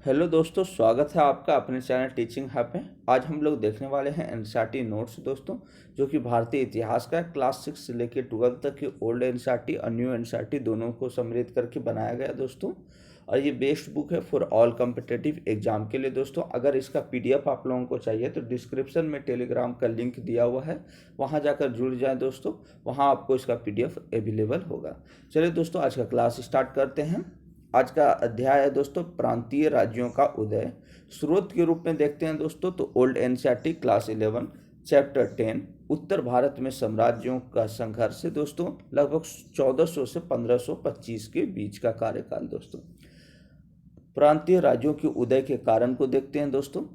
Hello दोस्तों, स्वागत है आपका अपने चैनल टीचिंग हब में। आज हम लोग देखने वाले हैं एनसीईआरटी नोट्स दोस्तों, जो कि भारतीय इतिहास का क्लास 6 से लेकर 12 तक की ओल्ड एनसीईआरटी और न्यू एनसीईआरटी दोनों को सम्मिलित करके बनाया गया दोस्तों। और ये बेस्ट बुक है फॉर ऑल कॉम्पिटिटिव एग्जाम के लिए दोस्तों। अगर इसका पीडीएफ आप लोगों को चाहिए तो डिस्क्रिप्शन में टेलीग्राम का लिंक दिया हुआ है, वहाँ जाकर जुड़ जाएं दोस्तों। वहाँ आपको इसका पीडीएफ अवेलेबल होगा। चलिए दोस्तों, आज का क्लास स्टार्ट करते हैं। आज का अध्याय है दोस्तों प्रांतीय राज्यों का उदय। स्रोत के रूप में देखते हैं दोस्तों तो ओल्ड एनसीईआरटी क्लास 11 चैप्टर 10 उत्तर भारत में साम्राज्यों का संघर्ष है दोस्तों, लगभग 1400 से 1525 के बीच का कार्यकाल दोस्तों। प्रांतीय राज्यों के उदय के कारण को देखते हैं दोस्तों।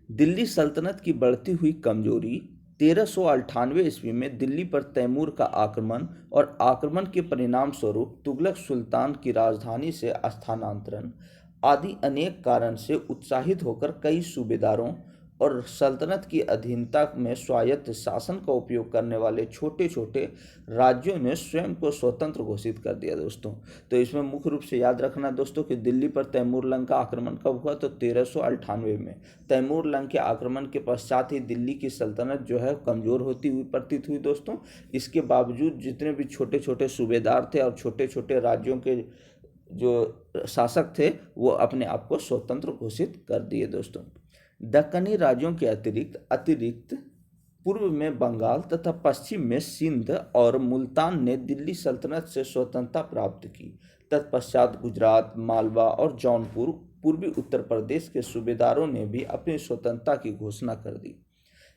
दिल्ली सल्तनत की बढ़ती हुई कमजोरी, 1398 ईस्वी में दिल्ली पर तैमूर का आक्रमण और आक्रमण के परिणाम स्वरूप तुगलक सुल्तान की राजधानी से स्थानांतरण आदि अनेक कारण से उत्साहित होकर कई सूबेदारों और सल्तनत की अधीनता में स्वायत्त शासन का उपयोग करने वाले छोटे छोटे राज्यों ने स्वयं को स्वतंत्र घोषित कर दिया दोस्तों। तो इसमें मुख्य रूप से याद रखना दोस्तों कि दिल्ली पर तैमूर लंग का आक्रमण कब हुआ, तो 1398 में। तैमूर लंग के आक्रमण के पश्चात ही दिल्ली की सल्तनत जो है कमज़ोर होती हुई प्रतीत हुई दोस्तों। इसके बावजूद जितने भी छोटे छोटे सूबेदार थे और छोटे छोटे राज्यों के जो शासक थे वो अपने आप को स्वतंत्र घोषित कर दिए दोस्तों। दक्कनी राज्यों के अतिरिक्त पूर्व में बंगाल तथा पश्चिम में सिंध और मुल्तान ने दिल्ली सल्तनत से स्वतंत्रता प्राप्त की। तत्पश्चात गुजरात, मालवा और जौनपुर, पूर्वी उत्तर प्रदेश के सूबेदारों ने भी अपनी स्वतंत्रता की घोषणा कर दी।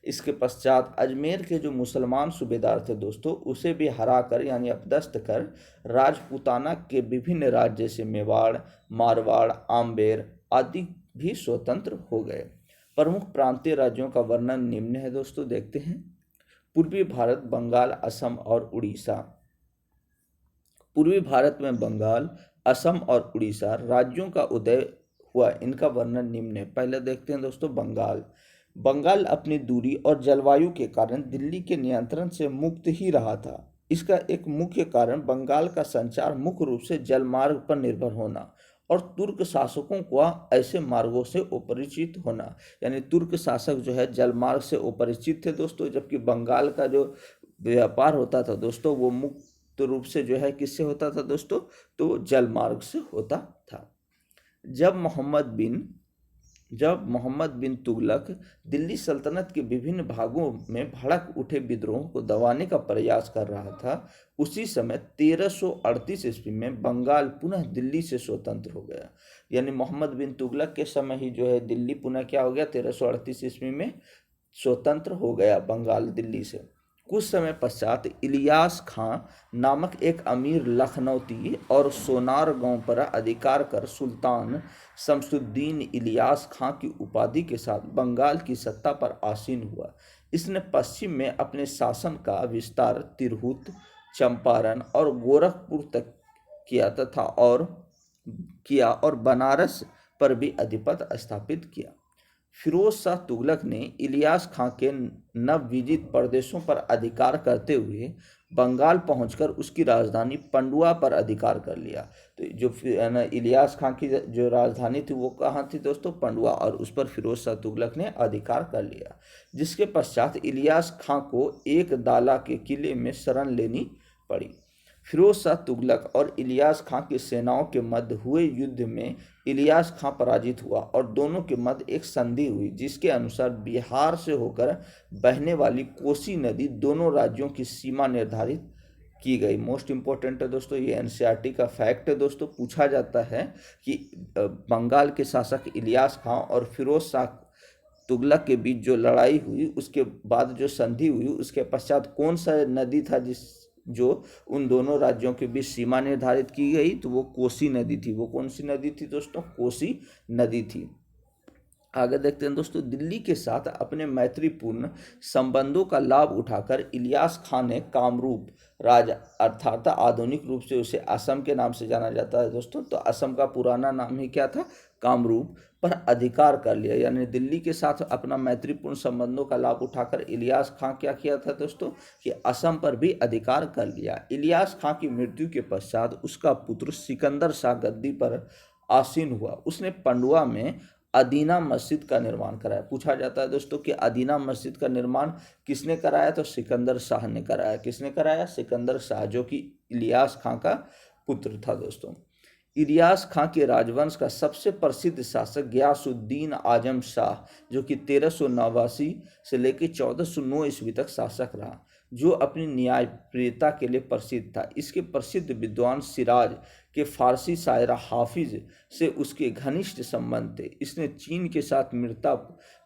इसके पश्चात अजमेर के जो मुसलमान सूबेदार थे दोस्तों, उसे भी हराकर यानी अपदस्थ कर राजपूताना के विभिन्न राज्य जैसे मेवाड़, मारवाड़, आम्बेर आदि भी स्वतंत्र हो गए। प्रमुख प्रांतीय राज्यों का वर्णन निम्न है दोस्तों, देखते हैं। पूर्वी भारत, बंगाल, असम और उड़ीसा। पूर्वी भारत में बंगाल, असम और उड़ीसा राज्यों का उदय हुआ। इनका वर्णन निम्न है। पहले देखते हैं दोस्तों बंगाल। बंगाल अपनी दूरी और जलवायु के कारण दिल्ली के नियंत्रण से मुक्त ही रहा था। इसका एक मुख्य कारण बंगाल का संचार मुख्य रूप से जलमार्ग पर निर्भर होना और तुर्क शासकों को ऐसे मार्गों से अपरिचित होना। यानी तुर्क शासक जो है जलमार्ग से अपरिचित थे दोस्तों, जबकि बंगाल का जो व्यापार होता था दोस्तों वो मुक्त रूप से जो है किससे होता था दोस्तों, तो जलमार्ग से होता था। जब मोहम्मद बिन तुगलक दिल्ली सल्तनत के विभिन्न भागों में भड़क उठे विद्रोह को दबाने का प्रयास कर रहा था, उसी समय 1338 ईस्वी में बंगाल पुनः दिल्ली से स्वतंत्र हो गया। यानी मोहम्मद बिन तुगलक के समय ही जो है दिल्ली पुनः क्या हो गया, 1338 ईस्वी में स्वतंत्र हो गया बंगाल दिल्ली से। कुछ समय पश्चात इलियास खां नामक एक अमीर लखनौती और सोनार गांव पर अधिकार कर सुल्तान शमसुद्दीन इलियास खां की उपाधि के साथ बंगाल की सत्ता पर आसीन हुआ। इसने पश्चिम में अपने शासन का विस्तार तिरहुत, चंपारण और गोरखपुर तक किया और बनारस पर भी अधिपत्य स्थापित किया। फिरोज शाह तुगलक ने इलियास खां के नवविजित प्रदेशों पर अधिकार करते हुए बंगाल पहुंचकर उसकी राजधानी पंडुआ पर अधिकार कर लिया। तो जो इलियास खां की जो राजधानी थी वो कहाँ थी दोस्तों, पंडुआ, और उस पर फिरोज शाह तुगलक ने अधिकार कर लिया। जिसके पश्चात इलियास खां को एक दाला के किले में शरण लेनी पड़ी। फिरोज शाह तुगलक और इलियास खां की सेनाओं के मध्य हुए युद्ध में इलियास खां पराजित हुआ और दोनों के मध्य एक संधि हुई, जिसके अनुसार बिहार से होकर बहने वाली कोसी नदी दोनों राज्यों की सीमा निर्धारित की गई। मोस्ट इंपॉर्टेंट है दोस्तों, ये एनसीईआरटी का फैक्ट है दोस्तों। पूछा जाता है कि बंगाल के शासक इलियास खां और फिरोज शाह तुगलक के बीच जो लड़ाई हुई उसके बाद जो संधि हुई उसके पश्चात कौन सा नदी था जो उन दोनों राज्यों के बीच सीमा निर्धारित की गई, तो वो कोसी नदी थी। वो कौन सी नदी थी दोस्तों, कोसी नदी थी। आगे देखते हैं दोस्तों, दिल्ली के साथ अपने मैत्रीपूर्ण संबंधों का लाभ उठाकर इलियास खान ने कामरूप राज अर्थात आधुनिक रूप से उसे असम के नाम से जाना जाता है दोस्तों, तो असम का पुराना नाम ही क्या था, कामरूप, पर अधिकार कर लिया। यानी दिल्ली के साथ अपना मैत्रीपूर्ण संबंधों का लाभ उठाकर इलियास खां क्या किया था दोस्तों, कि असम पर भी अधिकार कर लिया। इलियास खां की मृत्यु के पश्चात उसका पुत्र सिकंदर शाह गद्दी पर आसीन हुआ। उसने पंडुआ में अदीना मस्जिद का निर्माण कराया। पूछा जाता है दोस्तों कि अदीना मस्जिद का निर्माण किसने कराया, तो सिकंदर शाह ने कराया। किसने कराया? सिकंदर शाह, जो कि इलियास खां का पुत्र था दोस्तों। इलियास खां के राजवंश का सबसे प्रसिद्ध शासक गयासुद्दीन आजम शाह, जो कि 1389 से लेकर 1409 ईस्वी तक शासक रहा, जो अपनी न्यायप्रियता के लिए प्रसिद्ध था। इसके प्रसिद्ध विद्वान सिराज के फारसी शायर हाफिज से उसके घनिष्ठ संबंध थे। इसने चीन के साथ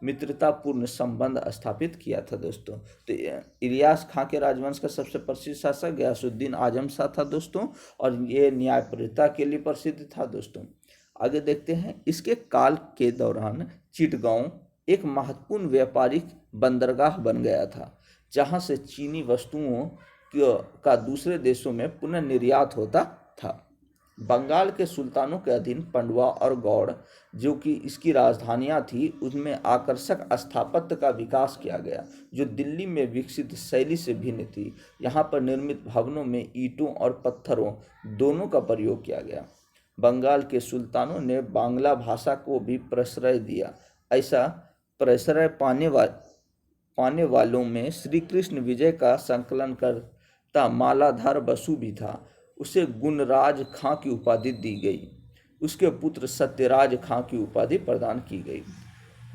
मित्रतापूर्ण संबंध स्थापित किया था दोस्तों। तो इलियास खां के राजवंश का सबसे प्रसिद्ध शासक गयासुद्दीन आजम शाह था दोस्तों, और ये न्यायप्रियता के लिए प्रसिद्ध था दोस्तों। आगे देखते हैं। इसके काल के दौरान चिटगांव एक महत्वपूर्ण व्यापारिक बंदरगाह बन गया था, जहां से चीनी वस्तुओं का दूसरे देशों में पुनः निर्यात होता था। बंगाल के सुल्तानों के अधीन पंडवा और गौड़, जो कि इसकी राजधानियां थी, उनमें आकर्षक स्थापत्य का विकास किया गया, जो दिल्ली में विकसित शैली से भिन्न थी। यहाँ पर निर्मित भवनों में ईंटों और पत्थरों दोनों का प्रयोग किया गया। बंगाल के सुल्तानों ने बांग्ला भाषा को भी प्रश्रय दिया। ऐसा प्रश्रय पाने वालों में श्री कृष्ण विजय का संकलन करता मालाधार बसु भी था। उसे गुणराज खां की उपाधि दी गई। उसके पुत्र सत्यराज खां की उपाधि प्रदान की गई।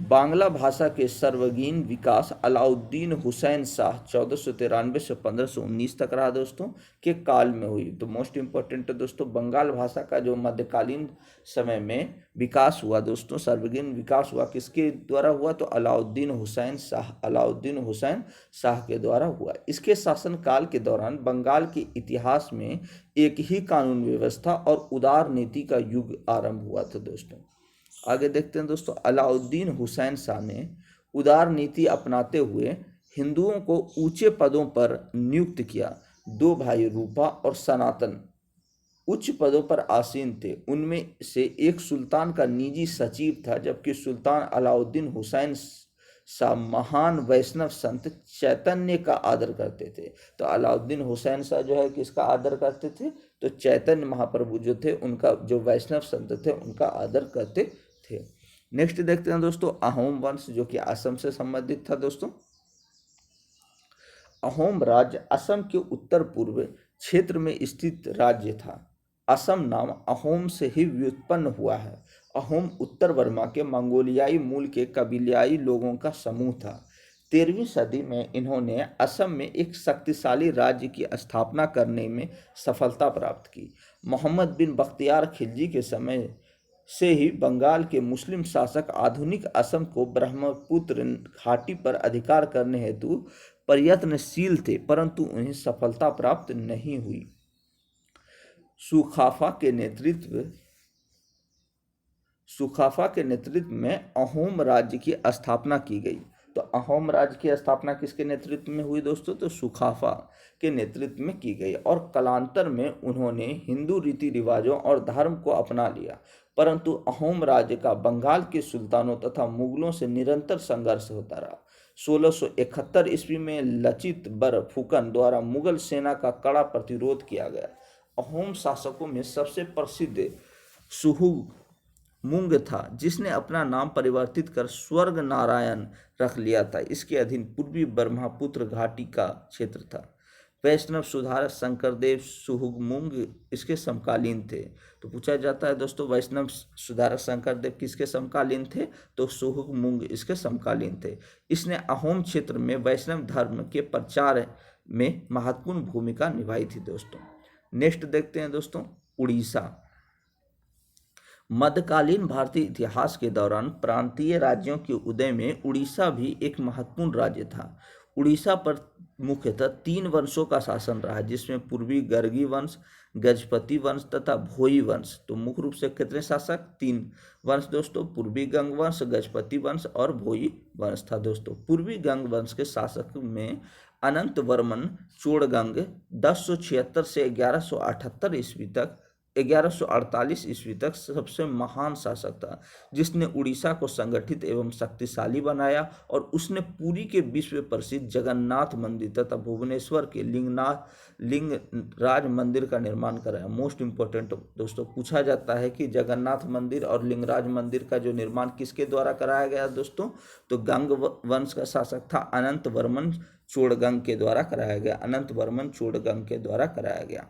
बांग्ला भाषा के सर्वांगीण विकास अलाउद्दीन हुसैन शाह 1493 से 1519 तक रहा दोस्तों के काल में हुई। तो मोस्ट इम्पोर्टेंट है दोस्तों, बंगाल भाषा का जो मध्यकालीन समय में विकास हुआ दोस्तों, सर्वांगीण विकास हुआ, किसके द्वारा हुआ? तो अलाउद्दीन हुसैन शाह के द्वारा हुआ। इसके शासनकाल के दौरान बंगाल के इतिहास में एक ही कानून व्यवस्था और उदार नीति का युग आरंभ हुआ था दोस्तों। आगे देखते हैं दोस्तों। अलाउद्दीन हुसैन शाह ने उदार नीति अपनाते हुए हिंदुओं को ऊंचे पदों पर नियुक्त किया। दो भाई रूपा और सनातन उच्च पदों पर आसीन थे। उनमें से एक सुल्तान का निजी सचिव था, जबकि सुल्तान अलाउद्दीन हुसैन शाह महान वैष्णव संत चैतन्य का आदर करते थे। तो अलाउद्दीन हुसैन शाह जो है किसका आदर करते थे? तो चैतन्य महाप्रभु जो थे, उनका, जो वैष्णव संत थे, उनका आदर करते थे। नेक्स्ट देखते हैं दोस्तों, अहोम वंश, जो कि असम से संबंधित था दोस्तों। अहोम राज्य असम के उत्तर पूर्व क्षेत्र में स्थित राज्य था। असम नाम अहोम से ही व्युत्पन्न हुआ है। अहोम उत्तर बर्मा के मंगोलियाई मूल के कबीलाई लोगों का समूह था। 13वीं सदी में इन्होंने असम में एक शक्तिशाली राज्य की स्थापना करने में सफलता प्राप्त की। मोहम्मद बिन बख्तियार खिलजी के समय से ही बंगाल के मुस्लिम शासक आधुनिक असम को ब्रह्मपुत्र घाटी पर अधिकार करने हेतु प्रयत्नशील थे, परंतु उन्हें सफलता प्राप्त नहीं हुई। सुखाफा के नेतृत्व में अहोम राज्य की स्थापना की गई। तो अहोम राज्य की स्थापना किसके नेतृत्व में हुई दोस्तों? तो सुखाफा के नेतृत्व में की गई, और कालांतर में उन्होंने हिंदू रीति रिवाजों और धर्म को अपना लिया। परंतु अहोम राज्य का बंगाल के सुल्तानों तथा मुगलों से निरंतर संघर्ष होता रहा। 1671 ईस्वी में लचित बरफुकन द्वारा मुगल सेना का कड़ा प्रतिरोध किया गया। अहोम शासकों में सबसे प्रसिद्ध सुहुगमुंग था, जिसने अपना नाम परिवर्तित कर स्वर्ग नारायण रख लिया था। इसके अधीन पूर्वी ब्रह्मपुत्र घाटी का क्षेत्र था। वैष्णव सुधारक शंकरदेव सुहुगमुंग इसके समकालीन थे। तो पूछा जाता है दोस्तों, वैष्णव सुधारक शंकरदेव किसके समकालीन थे? तो सुहुगमुंग इसके समकालीन थे। इसने अहोम क्षेत्र में वैष्णव धर्म के प्रचार में महत्वपूर्ण भूमिका निभाई थी दोस्तों। नेक्स्ट देखते हैं दोस्तों, उड़ीसा। मध्यकालीन भारतीय इतिहास के दौरान प्रांतीय राज्यों के उदय में उड़ीसा भी एक महत्वपूर्ण राज्य था। उड़ीसा पर मुख्यतः 3 वंशों का शासन रहा, जिसमें पूर्वी गर्गी वंश, गजपति वंश तथा भोई वंश। तो मुख्य रूप से कितने शासक? 3 वंश दोस्तों, पूर्वी गंग वंश, गजपति वंश और भोई वंश था दोस्तों। पूर्वी गंग वंश के शासक में अनंत वर्मन चोड़गंग 1076 से 1178 ईस्वी तक 1148 ईस्वी तक सबसे महान शासक था, जिसने उड़ीसा को संगठित एवं शक्तिशाली बनाया और उसने पुरी के विश्व प्रसिद्ध जगन्नाथ मंदिर तथा भुवनेश्वर के लिंगराज मंदिर का निर्माण कराया। मोस्ट इंपॉर्टेंट दोस्तों, पूछा जाता है कि जगन्नाथ मंदिर और लिंगराज मंदिर का जो निर्माण किसके द्वारा कराया गया दोस्तों, तो गंग वंश का शासक था अनंत वर्मन चोड़गंग के द्वारा कराया गया। अनंत वर्मन चोड़गंग के द्वारा कराया गया।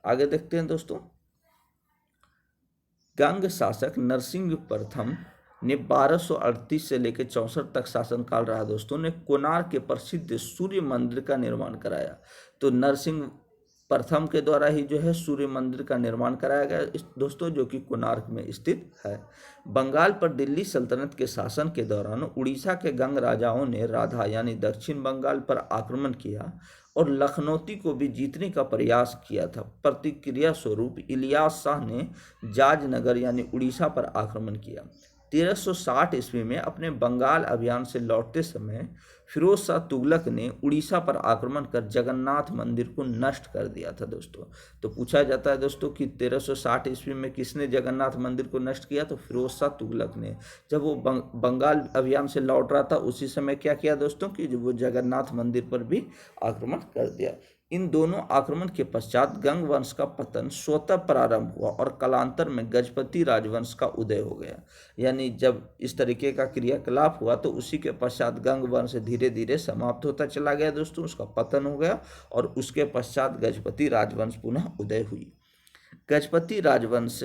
आगे देखते हैं दोस्तों, गंग शासक नरसिंह प्रथम ने 1238 से लेकर 64 तक शासनकाल रहा दोस्तों, ने कोणार्क के प्रसिद्ध सूर्य मंदिर का निर्माण कराया। तो नरसिंह प्रथम के द्वारा ही जो है सूर्य मंदिर का निर्माण कराया गया दोस्तों, जो कि कोणार्क में स्थित है। बंगाल पर दिल्ली सल्तनत के शासन के दौरान उड़ीसा के गंग राजाओं ने राधा यानी दक्षिण बंगाल पर आक्रमण किया और लखनौती को भी जीतने का प्रयास किया था। प्रतिक्रिया स्वरूप इलियास शाह ने जाजनगर यानी उड़ीसा पर आक्रमण किया। 1360 ईस्वी में अपने बंगाल अभियान से लौटते समय फिरोज शाह तुगलक ने उड़ीसा पर आक्रमण कर जगन्नाथ मंदिर को नष्ट कर दिया था दोस्तों। तो पूछा जाता है दोस्तों कि 1360 ईस्वी में किसने जगन्नाथ मंदिर को नष्ट किया, तो फिरोज शाह तुगलक ने। जब वो बंगाल अभियान से लौट रहा था उसी समय क्या किया दोस्तों कि वो जगन्नाथ मंदिर पर भी आक्रमण कर दिया। इन दोनों आक्रमण के पश्चात गंग वंश का पतन स्वतः प्रारंभ हुआ और कालांतर में गजपति राजवंश का उदय हो गया। यानी जब इस तरीके का क्रियाकलाप हुआ तो उसी के पश्चात गंग वंश धीरे धीरे समाप्त होता चला गया दोस्तों, उसका पतन हो गया और उसके पश्चात गजपति राजवंश पुनः उदय हुई। गजपति राजवंश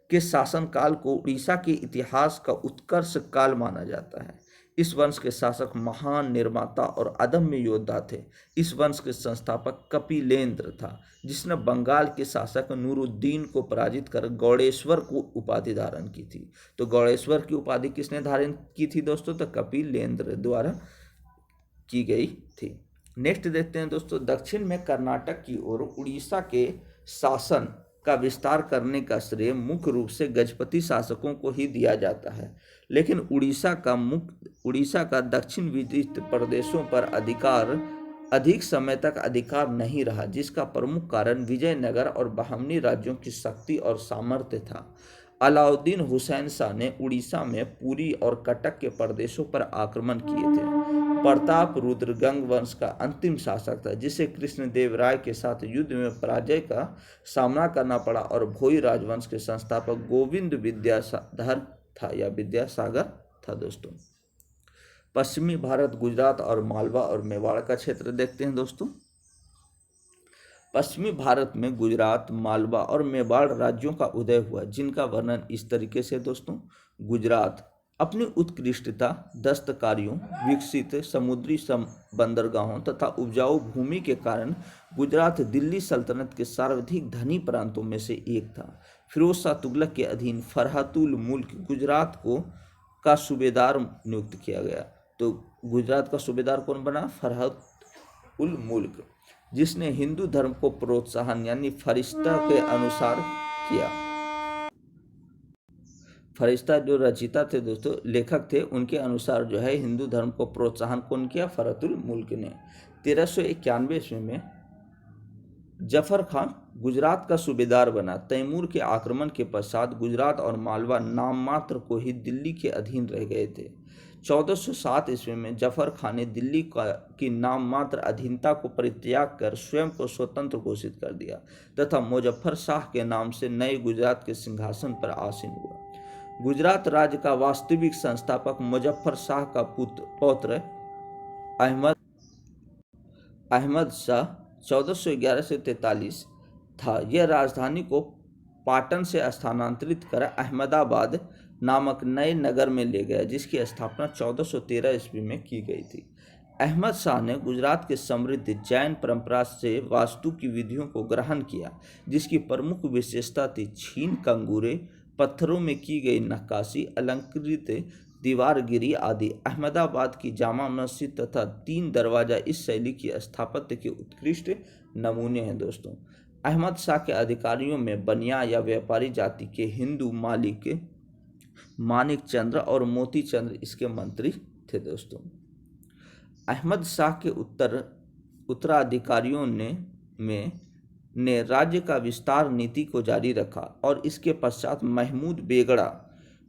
के शासनकाल को उड़ीसा के इतिहास का उत्कर्ष काल माना जाता है। इस वंश के शासक महान निर्माता और अदम्य योद्धा थे। इस वंश के संस्थापक कपिलेंद्र था, जिसने बंगाल के शासक नूरुद्दीन को पराजित कर गौड़ेश्वर को उपाधि धारण की थी। तो गौड़ेश्वर की उपाधि किसने धारण की थी दोस्तों, तो कपिलेंद्र द्वारा की गई थी। नेक्स्ट देखते हैं दोस्तों, दक्षिण में कर्नाटक की ओर उड़ीसा के शासन का विस्तार करने का श्रेय मुख्य रूप से गजपति शासकों को ही दिया जाता है, लेकिन उड़ीसा का दक्षिण विदित प्रदेशों पर अधिक समय तक अधिकार नहीं रहा, जिसका प्रमुख कारण विजयनगर और बहमनी राज्यों की शक्ति और सामर्थ्य था। अलाउद्दीन हुसैन शाह ने उड़ीसा में पुरी और कटक के प्रदेशों पर आक्रमण किए थे। प्रताप रुद्र गंग वंश का अंतिम शासक था, जिसे कृष्णदेव राय के साथ युद्ध में पराजय का सामना करना पड़ा और भोई राजवंश के संस्थापक गोविंद विद्याधर था या विद्यासागर था दोस्तों। पश्चिमी भारत गुजरात और मालवा और मेवाड़ का क्षेत्र देखते हैं दोस्तों। पश्चिमी भारत में गुजरात, मालवा और मेवाड़ राज्यों का उदय हुआ, जिनका वर्णन इस तरीके से दोस्तों। गुजरात अपनी उत्कृष्टता, दस्तकारियों, विकसित समुद्री बंदरगाहों तथा उपजाऊ भूमि के कारण गुजरात दिल्ली सल्तनत के सर्वाधिक धनी प्रांतों में से एक था। फिरोज शाह तुगलक के अधीन फरहतुल मुल्क गुजरात का सूबेदार नियुक्त किया गया। तो गुजरात का सूबेदार कौन बना, फरहतुल मुल्क, जिसने हिंदू धर्म को प्रोत्साहन यानी फरिश्ता के अनुसार किया। फरिश्ता जो रचिता थे दोस्तों, लेखक थे, उनके अनुसार जो है हिंदू धर्म को प्रोत्साहन कौन किया, फरहतुल मुल्क ने। 1391 ईस्वी में जफर खान गुजरात का सूबेदार बना। तैमूर के आक्रमण के पश्चात गुजरात और मालवा नाम मात्र को ही दिल्ली के अधीन रह गए थे। 1407 ईस्वी में जफर खान ने दिल्ली की नाम मात्र अधीनता को परित्याग कर स्वयं को स्वतंत्र घोषित कर दिया तथा मुजफ्फर शाह के नाम से नए गुजरात के सिंहासन पर आसीन हुआ। गुजरात राज्य का वास्तविक संस्थापक मुजफ्फर शाह का पौत्र अहमद शाह 1411 से 43 था। यह राजधानी को पाटन से स्थानांतरित कर अहमदाबाद नामक नए नगर में ले गया, जिसकी स्थापना 1413 ईस्वी में की गई थी। अहमद शाह ने गुजरात के समृद्ध जैन परंपरा से वास्तु की विधियों को ग्रहण किया, जिसकी प्रमुख विशेषता थी छीन कंगूरे, पत्थरों में की गई नक्काशी, अलंकृत दीवारगिरी आदि। अहमदाबाद की जामा मस्जिद तथा 3 दरवाजा इस शैली की स्थापत्य के उत्कृष्ट नमूने हैं दोस्तों। अहमद शाह के अधिकारियों में बनिया या व्यापारी जाति के हिंदू मानिक चंद्र और मोती चंद्र इसके मंत्री थे दोस्तों। अहमद शाह के उत्तराधिकारियों में ने राज्य का विस्तार नीति को जारी रखा और इसके पश्चात महमूद बेगड़ा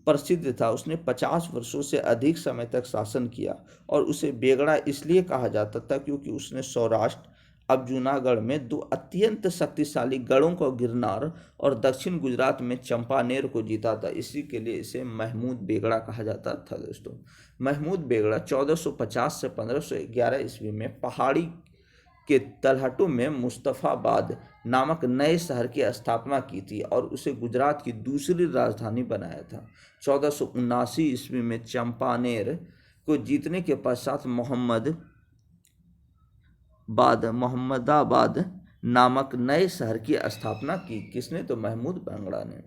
प्रसिद्ध था। उसने 50 वर्षों से अधिक समय तक शासन किया और उसे बेगड़ा इसलिए कहा जाता था क्योंकि उसने सौराष्ट्र, अब जूनागढ़ में 2 अत्यंत शक्तिशाली गढ़ों को, गिरनार और दक्षिण गुजरात में चंपानेर को जीता था। इसी के लिए इसे महमूद बेगड़ा कहा जाता था दोस्तों। महमूद बेगड़ा 1450 से 1511 ईस्वी में पहाड़ी के तलहटों में मुस्तफ़ाबाद नामक नए शहर की स्थापना की थी और उसे गुजरात की दूसरी राजधानी बनाया था। 1479 ईस्वी में चंपानेर को जीतने के पश्चात मोहम्मदाबाद नामक नए शहर की स्थापना की। किसने? तो महमूद बेगड़ा ने।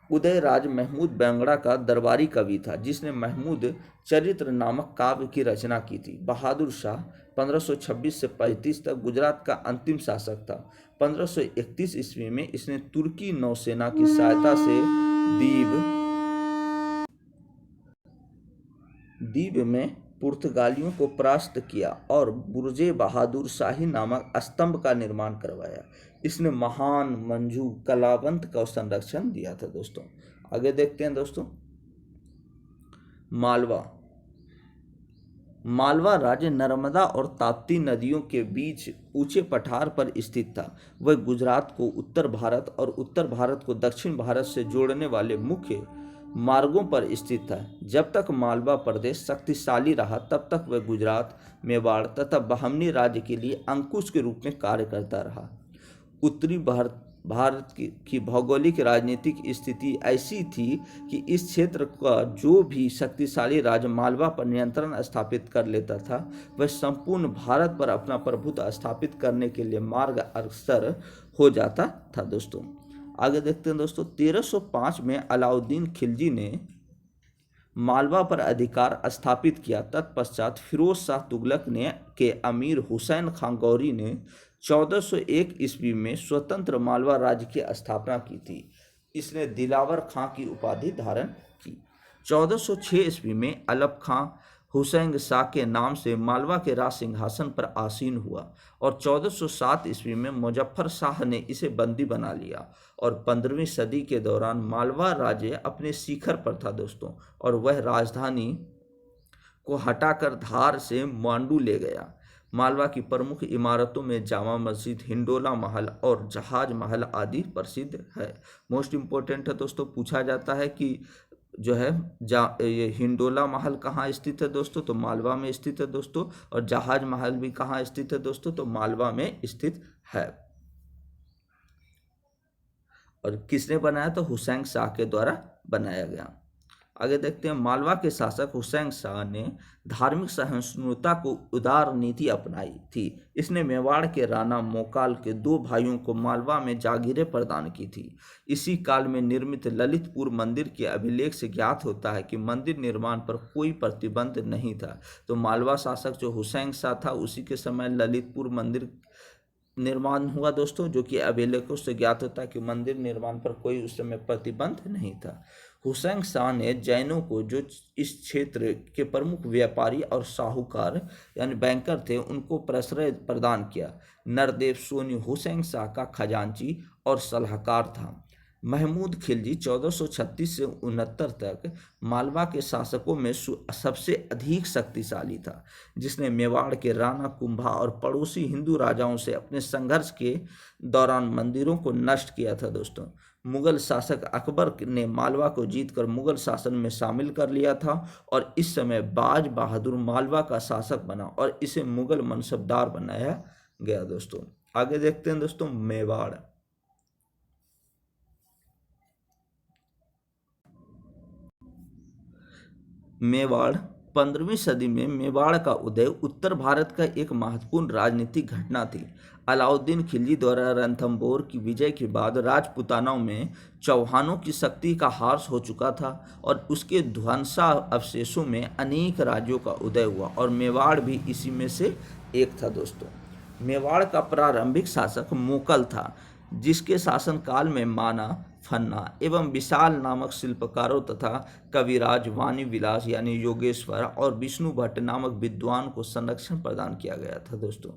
उदयराज महमूद बेगड़ा का दरबारी कवि था जिसने महमूद चरित्र नामक काव्य की रचना की थी। बहादुर शाह 1526 से 35 तक गुजरात का अंतिम शासक था। 1531 ईस्वी में इसने तुर्की नौसेना की सहायता से दीव में पुर्तगालियों को परास्त किया और बुर्जे बहादुर शाही नामक स्तंभ का निर्माण करवाया। इसने महान मंजू कलावंत का संरक्षण दिया था दोस्तों। आगे देखते हैं दोस्तों। मालवा राज्य नर्मदा और ताप्ती नदियों के बीच ऊंचे पठार पर स्थित था। वह गुजरात को उत्तर भारत और उत्तर भारत को दक्षिण भारत से जोड़ने वाले मुख्य मार्गों पर स्थित था। जब तक मालवा प्रदेश शक्तिशाली रहा तब तक वह गुजरात, मेवाड़ तथा बहमनी राज्य के लिए अंकुश के रूप में कार्य करता रहा। उत्तरी भारत की भौगोलिक राजनीतिक स्थिति ऐसी थी कि इस क्षेत्र का जो भी शक्तिशाली राज्य मालवा पर नियंत्रण स्थापित कर लेता था वह संपूर्ण भारत पर अपना प्रभुत्व स्थापित करने के लिए मार्ग अग्रसर हो जाता था दोस्तों। आगे देखते हैं दोस्तों। 1305 में अलाउद्दीन खिलजी ने मालवा पर अधिकार स्थापित किया। तत्पश्चात फिरोज शाह तुगलक ने के अमीर हुसैन खां गौरी ने 1401 ईस्वी में स्वतंत्र मालवा राज्य की स्थापना की थी। इसने दिलावर खां की उपाधि धारण की। 1406 ईस्वी में अलप खां हुसैन शाह के नाम से मालवा के राज सिंहासन पर आसीन हुआ और 1407 ईस्वी में मुजफ्फर शाह ने इसे बंदी बना लिया और 15वीं सदी के दौरान मालवा राज्य अपने शिखर पर था दोस्तों और वह राजधानी को हटाकर धार से मांडू ले गया। मालवा की प्रमुख इमारतों में जामा मस्जिद, हिंडोला महल और जहाज महल आदि प्रसिद्ध है। मोस्ट इम्पोर्टेंट है दोस्तों, पूछा जाता है कि जो है ये हिंडोला महल कहाँ स्थित है दोस्तों? तो मालवा में स्थित है दोस्तों। और जहाज महल भी कहाँ स्थित है दोस्तों? तो मालवा में स्थित है। और किसने बनाया? तो हुसैन शाह के द्वारा बनाया गया। आगे देखते हैं। मालवा के शासक हुसैन शाह ने धार्मिक सहिष्णुता को उदार नीति अपनाई थी। इसने मेवाड़ के राणा मोकाल के 2 भाइयों को मालवा में जागीरें प्रदान की थी। इसी काल में निर्मित ललितपुर मंदिर के अभिलेख से ज्ञात होता है कि मंदिर निर्माण पर कोई प्रतिबंध नहीं था। तो मालवा शासक जो हुसैन शाह था उसी के समय ललितपुर मंदिर निर्माण हुआ दोस्तों, जो कि अभिलेखों से ज्ञात होता है कि मंदिर निर्माण पर कोई उस समय प्रतिबंध नहीं था। हुसैन शाह ने जैनों को, जो इस क्षेत्र के प्रमुख व्यापारी और साहूकार यानी बैंकर थे, उनको प्रश्रय प्रदान किया। नरदेव सोनी हुसैन शाह का खजांची और सलाहकार था। महमूद खिलजी 1436 से 69 तक मालवा के शासकों में सबसे अधिक शक्तिशाली था, जिसने मेवाड़ के राणा कुंभा और पड़ोसी हिंदू राजाओं से अपने संघर्ष के दौरान मंदिरों को नष्ट किया था दोस्तों। मुगल शासक अकबर ने मालवा को जीतकर मुगल शासन में शामिल कर लिया था और इस समय बाज बहादुर मालवा का शासक बना और इसे मुगल मनसबदार बनाया गया दोस्तों। आगे देखते हैं दोस्तों। मेवाड़ 15वीं सदी में मेवाड़ का उदय उत्तर भारत का एक महत्वपूर्ण राजनीतिक घटना थी। अलाउद्दीन खिलजी द्वारा रणथंभौर की विजय के बाद राजपूतानाओं में चौहानों की शक्ति का ह्रास हो चुका था और उसके ध्वंसा अवशेषों में अनेक राज्यों का उदय हुआ और मेवाड़ भी इसी में से एक था दोस्तों। मेवाड़ का प्रारंभिक शासक मोकल था, जिसके शासनकाल में माना, फन्ना एवं विशाल नामक शिल्पकारों तथा कविराज वाणी विलास यानी योगेश्वर और विष्णु भट्ट नामक विद्वान को संरक्षण प्रदान किया गया था दोस्तों।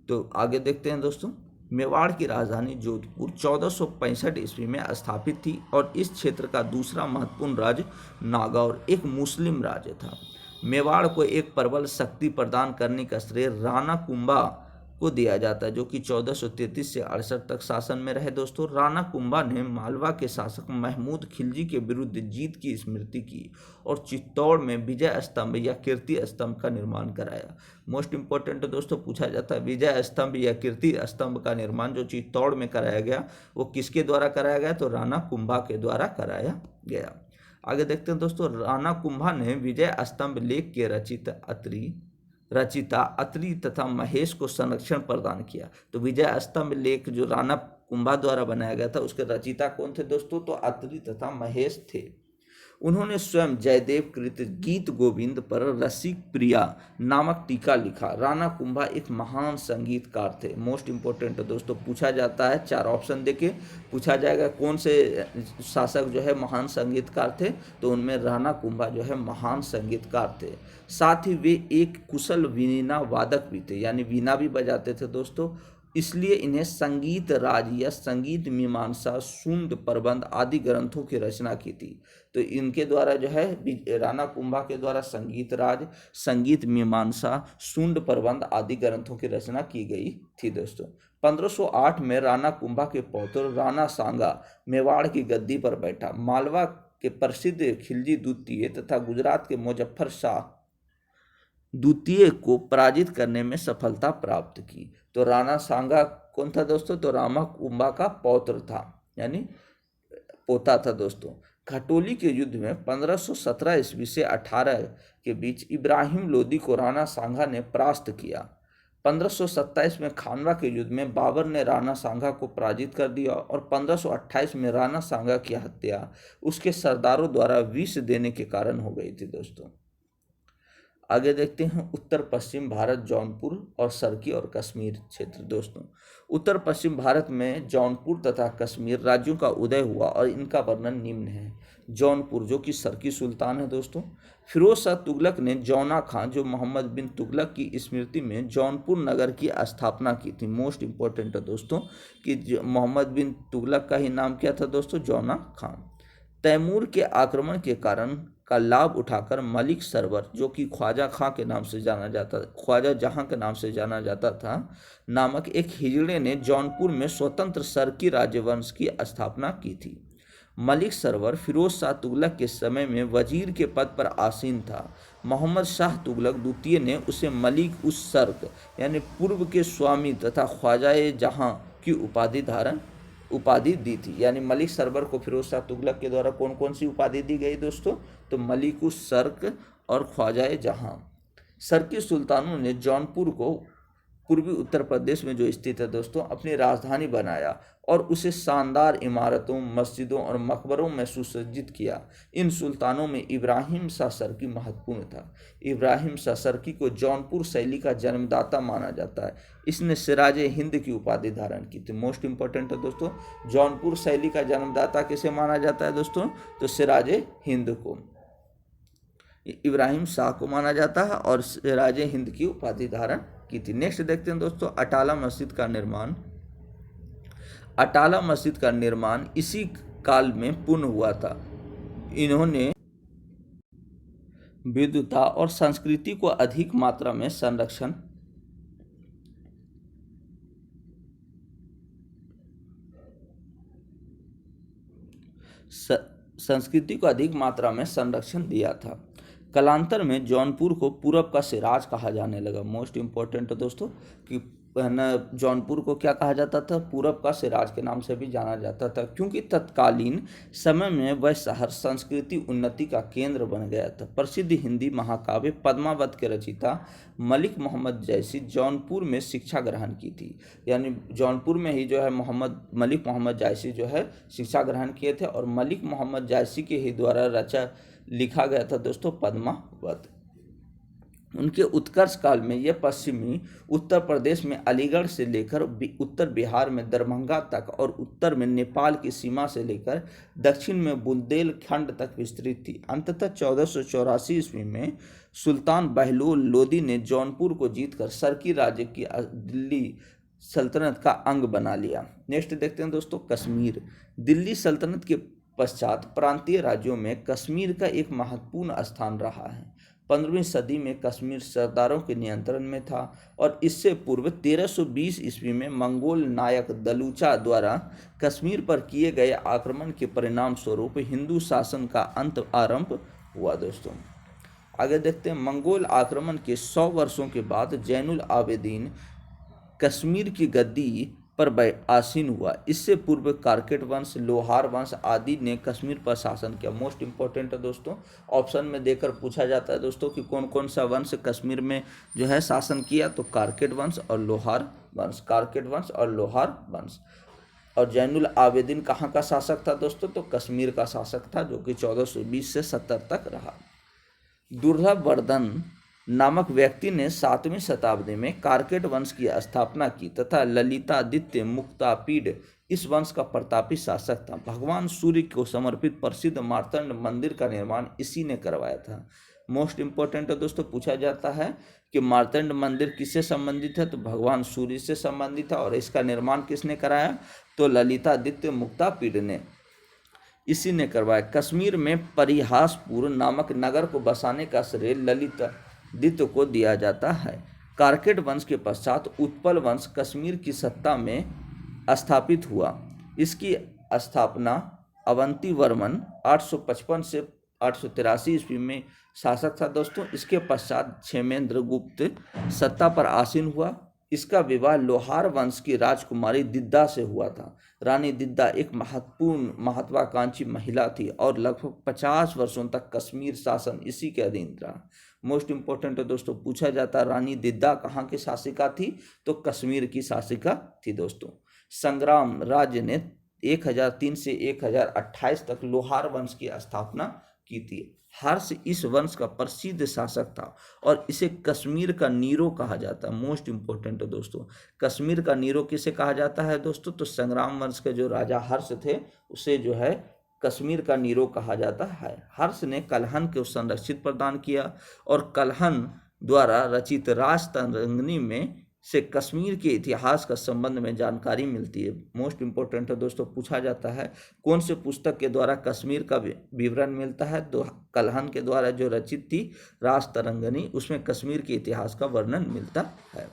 तो आगे देखते हैं दोस्तों। मेवाड़ की राजधानी जोधपुर 1465 ईस्वी में स्थापित थी और इस क्षेत्र का दूसरा महत्वपूर्ण राज्य नागौर एक मुस्लिम राज्य था। मेवाड़ को एक प्रबल शक्ति प्रदान करने का श्रेय राणा कुंभा को दिया जाता है, जो कि 1433 से 68 तक शासन में रहे। दोस्तों, राणा कुंभा ने मालवा के शासक महमूद खिलजी के विरुद्ध जीत की स्मृति की और चित्तौड़ में विजय स्तंभ या कीर्ति स्तंभ का निर्माण कराया। मोस्ट इंपॉर्टेंट दोस्तों, पूछा जाता है विजय स्तंभ या कीर्ति स्तंभ का निर्माण जो चित्तौड़ में कराया गया वो किसके द्वारा कराया गया? तो राणा कुंभा के द्वारा कराया गया। आगे देखते हैं दोस्तों, राणा कुंभा ने विजय स्तंभ लेख के रचिता अत्रि तथा महेश को संरक्षण प्रदान किया। तो विजय स्तंभ लेख जो राणा कुंभा द्वारा बनाया गया था उसके रचिता कौन थे दोस्तों? तो अत्रि तथा महेश थे। उन्होंने स्वयं जयदेव कृत गीत गोविंद पर रसिक प्रिया नामक टीका लिखा। राणा कुंभा एक महान संगीतकार थे। मोस्ट इंपोर्टेंट दोस्तों, पूछा जाता है, 4 ऑप्शन देके पूछा जाएगा कौन से शासक जो है महान संगीतकार थे, तो उनमें राणा कुंभा जो है महान संगीतकार थे। साथ ही वे एक कुशल वीणा वादक भी थे, यानी वीणा भी बजाते थे दोस्तों। इसलिए इन्हें संगीत राज या संगीत मीमांसा, शुंड प्रबंध आदि ग्रंथों की रचना की थी। तो इनके द्वारा जो है राणा कुंभा के द्वारा संगीत राज, संगीत मीमांसा, शुंड प्रबंध आदि ग्रंथों की रचना की गई थी दोस्तों। 1508 में राणा कुंभा के पौत्र राणा सांगा मेवाड़ की गद्दी पर बैठा। मालवा के प्रसिद्ध खिलजी द्वितीय तथा गुजरात के मुजफ्फर शाह द्वितीय को पराजित करने में सफलता प्राप्त की। तो राणा सांगा कौन था दोस्तों? तो राणा कुंभा का पौत्र था, यानी पोता था दोस्तों। खटोली के युद्ध में 1517 ईस्वी से 18 के बीच इब्राहिम लोदी को राणा सांगा ने परास्त किया। 1527 में खानवा के युद्ध में बाबर ने राणा सांगा को पराजित कर दिया और 1528 में राणा सांगा की हत्या उसके सरदारों द्वारा विष देने के कारण हो गई थी दोस्तों। आगे देखते हैं उत्तर पश्चिम भारत, जौनपुर और सरकी और कश्मीर क्षेत्र। दोस्तों, उत्तर पश्चिम भारत में जौनपुर तथा कश्मीर राज्यों का उदय हुआ और इनका वर्णन निम्न है। जौनपुर जो कि सरकी सुल्तान है दोस्तों। फिरोज शाह तुगलक ने जौना खां जो मोहम्मद बिन तुगलक की स्मृति में जौनपुर नगर की स्थापना की थी। मोस्ट इंपॉर्टेंट है दोस्तों कि मोहम्मद बिन तुगलक का ही नाम क्या था दोस्तों? जौना खां। तैमूर के आक्रमण के कारण का लाभ उठाकर मलिक सरवर जो कि ख्वाजा खां के नाम से जाना जाता, ख्वाजा जहां के नाम से जाना जाता था, नामक एक हिजड़े ने जौनपुर में स्वतंत्र सरकी राजवंश की स्थापना की थी। मलिक सरवर फिरोज शाह तुगलक के समय में वजीर के पद पर आसीन था। मोहम्मद शाह तुगलक द्वितीय ने उसे मलिक उस सर्क यानी पूर्व के स्वामी तथा ख्वाजाए जहां की उपाधि दी थी। यानी मलिक सरवर को फिरोज शाह तुगलक के द्वारा कौन कौन सी उपाधि दी गई दोस्तों? तो मलिक उस सर्क और ख्वाजाए जहां। सरकी सुल्तानों ने जौनपुर को पूर्वी उत्तर प्रदेश में जो स्थित है दोस्तों अपनी राजधानी बनाया और उसे शानदार इमारतों, मस्जिदों और मकबरों में सुसज्जित किया। इन सुल्तानों में इब्राहिम शाह सरकी महत्वपूर्ण था। इब्राहिम शाह सरकी को जौनपुर शैली का जन्मदाता माना जाता है। इसने सिराजे हिंद की उपाधि धारण की थी। मोस्ट इंपॉर्टेंट है दोस्तों, जौनपुर शैली का जन्मदाता किसे माना जाता है दोस्तों? तो सिराजे हिंद को, इब्राहिम शाह को माना जाता है और सिराजे हिंद की उपाधि धारण की थी। नेक्स्ट देखते हैं दोस्तों अटाला मस्जिद का निर्माण। अटाला मस्जिद का निर्माण इसी काल में पूर्ण हुआ था। इन्होंने विद्वता और संस्कृति को अधिक मात्रा में संरक्षण दिया था। कालांतर में जौनपुर को पूरब का सिराज कहा जाने लगा। मोस्ट इंपॉर्टेंट है दोस्तों कि जौनपुर को क्या कहा जाता था? पूरब का सिराज के नाम से भी जाना जाता था, क्योंकि तत्कालीन समय में वह शहर संस्कृति उन्नति का केंद्र बन गया था। प्रसिद्ध हिंदी महाकाव्य पद्मावत के रचयिता मलिक मोहम्मद जैसी जौनपुर में शिक्षा ग्रहण की थी। यानी जौनपुर में ही जो है मलिक मोहम्मद जैसी जो है शिक्षा ग्रहण किए थे और मलिक मोहम्मद जैसी के ही द्वारा लिखा गया था दोस्तों पद्मावत। उनके उत्कर्ष काल में यह पश्चिमी उत्तर प्रदेश में अलीगढ़ से लेकर उत्तर बिहार में दरभंगा तक और उत्तर में नेपाल की सीमा से लेकर दक्षिण में बुंदेलखंड तक विस्तृत थी। अंततः 1484 ईस्वी में सुल्तान बहलोल लोदी ने जौनपुर को जीतकर सरकी राज्य की दिल्ली सल्तनत का अंग बना लिया। नेक्स्ट देखते हैं दोस्तों कश्मीर। दिल्ली सल्तनत के पश्चात प्रांतीय राज्यों में कश्मीर का एक महत्वपूर्ण स्थान रहा है। 15वीं सदी में कश्मीर सरदारों के नियंत्रण में था और इससे पूर्व 1320 ईस्वी में मंगोल नायक दलूचा द्वारा कश्मीर पर किए गए आक्रमण के परिणाम स्वरूप हिंदू शासन का अंत आरंभ हुआ दोस्तों। आगे देखते हैं मंगोल आक्रमण के 100 वर्षों के बाद जैनुल आबेदीन कश्मीर की गद्दी पर आसीन हुआ। इससे पूर्व कारकेट वंश, लोहार वंश आदि ने कश्मीर पर शासन किया। मोस्ट इंपॉर्टेंट है दोस्तों, ऑप्शन में देकर पूछा जाता है दोस्तों कि कौन कौन सा वंश कश्मीर में जो है शासन किया, तो कारकेट वंश और लोहार वंश, कारकेट वंश और लोहार वंश। और जैनुल आबेदीन कहाँ का शासक था दोस्तों, तो कश्मीर का शासक था, जो कि 1420 से 70 तक रहा। दुर्लभवर्धन नामक व्यक्ति ने 7वीं शताब्दी में कारकेट वंश की स्थापना की तथा ललितादित्य मुक्तापीड इस वंश का प्रतापी शासक था। भगवान सूर्य को समर्पित प्रसिद्ध मार्तंड मंदिर का निर्माण इसी ने करवाया था। मोस्ट इंपॉर्टेंट है दोस्तों, पूछा जाता है कि मार्तंड मंदिर किससे संबंधित है, तो भगवान सूर्य से संबंधित है। और इसका निर्माण किसने कराया, तो ललितादित्य मुक्तापीड ने, इसी ने करवाया। कश्मीर में परिहासपुर नामक नगर को बसाने का श्रेय ललितादित्य को दिया जाता है। कारकेट वंश के पश्चात उत्पल वंश कश्मीर की सत्ता में स्थापित हुआ। इसकी स्थापना अवंती वर्मन 855 से 883 ईस्वी में शासक था दोस्तों। इसके पश्चात क्षेमेंद्र गुप्त सत्ता पर आसीन हुआ। इसका विवाह लोहार वंश की राजकुमारी दिद्दा से हुआ था। रानी दिद्दा एक महत्वाकांक्षी महिला थी और लगभग 50 वर्षों तक कश्मीर शासन इसी के अधीन रहा। मोस्ट इंपॉर्टेंट है दोस्तों, पूछा जाता है रानी दिद्दा कहाँ की शासिका थी, तो कश्मीर की शासिका थी दोस्तों। संग्राम राज्य ने 1003 से 1028 तक लोहार वंश की स्थापना की थी। हर्ष इस वंश का प्रसिद्ध शासक था और इसे कश्मीर का नीरो कहा जाता है। मोस्ट इंपॉर्टेंट है दोस्तों, कश्मीर का नीरो किसे कहा जाता है दोस्तों, तो संग्राम वंश के जो राजा हर्ष थे उसे जो है कश्मीर का नीरो कहा जाता है। हर्ष ने कल्हण को संरक्षित प्रदान किया और कल्हण द्वारा रचित राजतरंगिणी में से कश्मीर के इतिहास का संबंध में जानकारी मिलती है। मोस्ट इंपॉर्टेंट है दोस्तों, पूछा जाता है कौन से पुस्तक के द्वारा कश्मीर का विवरण मिलता है, तो कल्हण के द्वारा जो रचित थी राजतरंगिणी, उसमें कश्मीर के इतिहास का वर्णन मिलता है।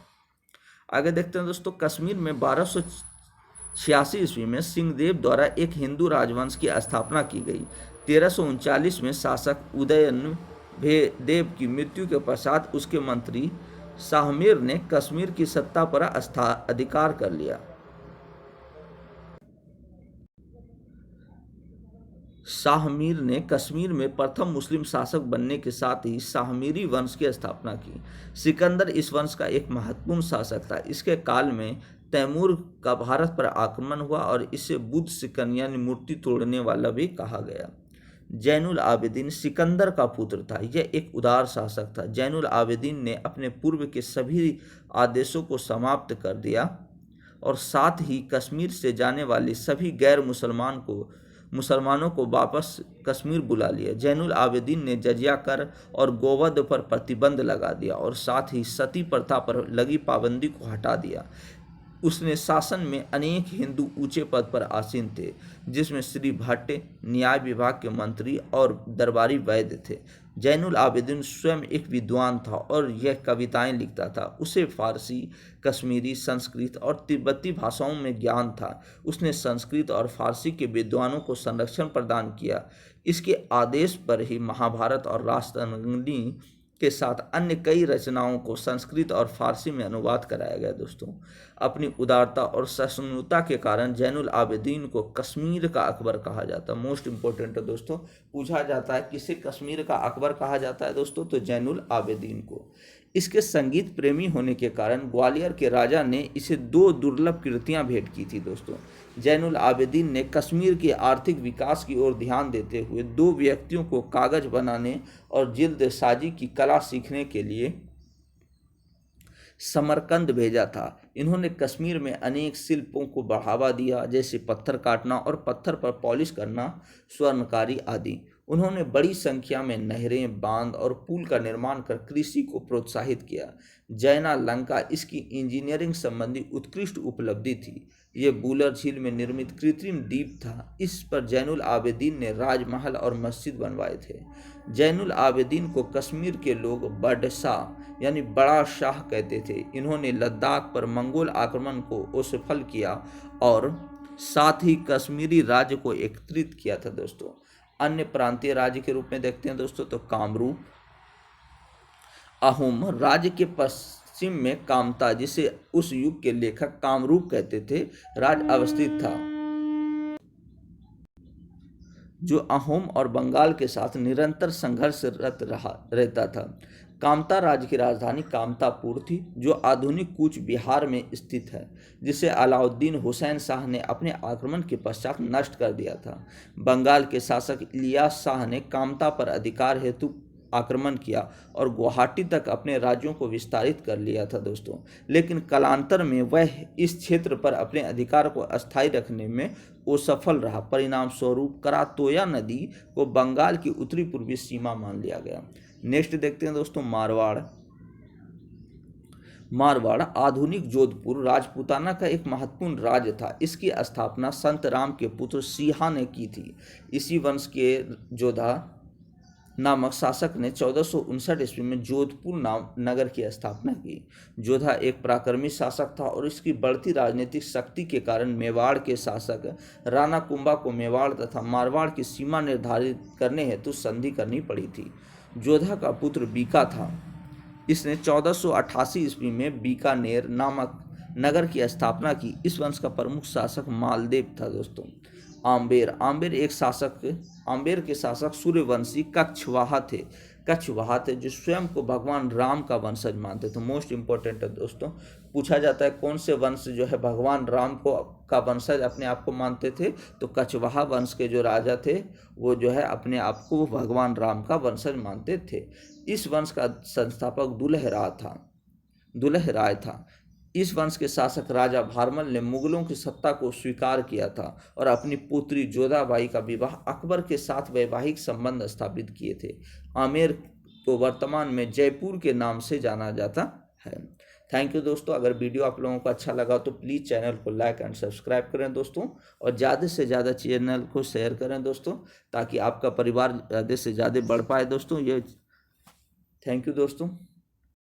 आगे देखते हैं दोस्तों, कश्मीर में 1286 ईस्वी में सिंहदेव द्वारा एक हिंदू राजवंश की स्थापना की गई। 1339 में शासक उदयन देव की मृत्यु के पश्चात उसके मंत्री शाहमीर ने कश्मीर की सत्ता पर अधिकार कर लिया। शाहमीर ने कश्मीर में प्रथम मुस्लिम शासक बनने के साथ ही शाहमीरी वंश की स्थापना की। सिकंदर इस वंश का एक महत्वपूर्ण शासक था। इसके काल में तैमूर का भारत पर आक्रमण हुआ और इसे बुद्ध सिकन यानी मूर्ति तोड़ने वाला भी कहा गया। जैनुल आबेदीन सिकंदर का पुत्र था। यह एक उदार शासक था। जैनुल आबेदीन ने अपने पूर्व के सभी आदेशों को समाप्त कर दिया और साथ ही कश्मीर से जाने वाले सभी गैर मुसलमानों को वापस कश्मीर बुला लिया। जैनुल आबेदीन ने जजिया कर और गोवध पर प्रतिबंध लगा दिया और साथ ही सती प्रथा पर लगी पाबंदी को हटा दिया। उसने शासन में अनेक हिंदू ऊंचे पद पर आसीन थे, जिसमें श्री भट्ट न्याय विभाग के मंत्री और दरबारी वैद्य थे। जैनुल आबेदीन स्वयं एक विद्वान था और यह कविताएं लिखता था। उसे फारसी, कश्मीरी, संस्कृत और तिब्बती भाषाओं में ज्ञान था। उसने संस्कृत और फारसी के विद्वानों को संरक्षण प्रदान किया। इसके आदेश पर ही महाभारत और राजतरंगिणी के साथ अन्य कई रचनाओं को संस्कृत और फारसी में अनुवाद कराया गया दोस्तों। अपनी उदारता और सहिष्णुता के कारण जैनुल आबेदीन को कश्मीर का अकबर कहा जाता है। मोस्ट इंपॉर्टेंट है दोस्तों, पूछा जाता है किसे कश्मीर का अकबर कहा जाता है दोस्तों, तो जैनुल आबेदीन को। इसके संगीत प्रेमी होने के कारण ग्वालियर के राजा ने इसे 2 दुर्लभ कृतियां भेंट की थी दोस्तों। जैनुल आबेदीन ने कश्मीर के आर्थिक विकास की ओर ध्यान देते हुए 2 व्यक्तियों को कागज बनाने और जिल्द साजी की कला सीखने के लिए समरकंद भेजा था। इन्होंने कश्मीर में अनेक शिल्पों को बढ़ावा दिया, जैसे पत्थर काटना और पत्थर पर पॉलिश करना, स्वर्णकारी आदि। उन्होंने बड़ी संख्या में नहरें, बांध और पुल का निर्माण कर कृषि को प्रोत्साहित किया। जैना लंका इसकी इंजीनियरिंग संबंधी उत्कृष्ट उपलब्धि थी। ये बूलर झील में निर्मित कृत्रिम द्वीप था। इस पर जैनुल आबेदीन ने राजमहल और मस्जिद बनवाए थे। जैनुल आबेदीन को कश्मीर के लोग बडशाह यानी बड़ा शाह कहते थे। इन्होंने लद्दाख पर मंगोल आक्रमण को असफल किया और साथ ही कश्मीरी राज्य को एकत्रित किया था दोस्तों। अन्य प्रांतीय राज्य के रूप में देखते हैं दोस्तों तो कामरूप, अहोम राज्य के पश्चिम में कामता, जिसे उस युग के लेखक कामरूप कहते थे, राज्य अवस्थित था, जो अहोम और बंगाल के साथ निरंतर संघर्षरत रहता था। कामता राज्य की राजधानी कामतापुर थी, जो आधुनिक कूच बिहार में स्थित है, जिसे अलाउद्दीन हुसैन शाह ने अपने आक्रमण के पश्चात नष्ट कर दिया था। बंगाल के शासक इलियास शाह ने कामता पर अधिकार हेतु आक्रमण किया और गुवाहाटी तक अपने राज्यों को विस्तारित कर लिया था दोस्तों। लेकिन कालांतर में वह इस क्षेत्र पर अपने अधिकार को अस्थायी रखने में असफल रहा। परिणाम स्वरूप करातोया नदी को बंगाल की उत्तरी पूर्वी सीमा मान लिया गया। नेक्स्ट देखते हैं दोस्तों मारवाड़। मारवाड़ आधुनिक जोधपुर राजपूताना का एक महत्वपूर्ण राज्य था। इसकी स्थापना संत राम के पुत्र सिंहा ने की थी। इसी वंश के जोधा नामक शासक ने 1459 ईस्वी में जोधपुर नाम नगर की स्थापना की। जोधा एक पराक्रमी शासक था और इसकी बढ़ती राजनीतिक शक्ति के कारण मेवाड़ के शासक राणा कुंभा को मेवाड़ तथा मारवाड़ की सीमा निर्धारित करने हेतु संधि करनी पड़ी थी। जोधा का पुत्र बीका था। इसने 1488 ईस्वी में बीकानेर नामक नगर की स्थापना की। इस वंश का प्रमुख शासक मालदेव था दोस्तों। आम्बेर के शासक सूर्यवंशी कच्छवाहा थे। कच्छवाहा थे जो स्वयं को भगवान राम का वंशज मानते थे। मोस्ट इंपॉर्टेंट है दोस्तों, पूछा जाता है कौन से वंश जो है भगवान राम को का वंशज अपने आप को मानते थे, तो कच्छवाहा वंश के जो राजा थे वो जो है अपने आप को भगवान राम का वंशज मानते थे। इस वंश का संस्थापक दुलह राय था। इस वंश के शासक राजा भारमल ने मुगलों की सत्ता को स्वीकार किया था और अपनी पुत्री जोधाबाई का विवाह अकबर के साथ वैवाहिक संबंध स्थापित किए थे। आमेर को वर्तमान में जयपुर के नाम से जाना जाता है। थैंक यू दोस्तों। अगर वीडियो आप लोगों को अच्छा लगा तो प्लीज़ चैनल को लाइक एंड सब्सक्राइब करें दोस्तों, और ज़्यादा से ज़्यादा चैनल को शेयर करें दोस्तों, ताकि आपका परिवार ज़्यादा से ज़्यादा बढ़ पाए दोस्तों। थैंक यू दोस्तों।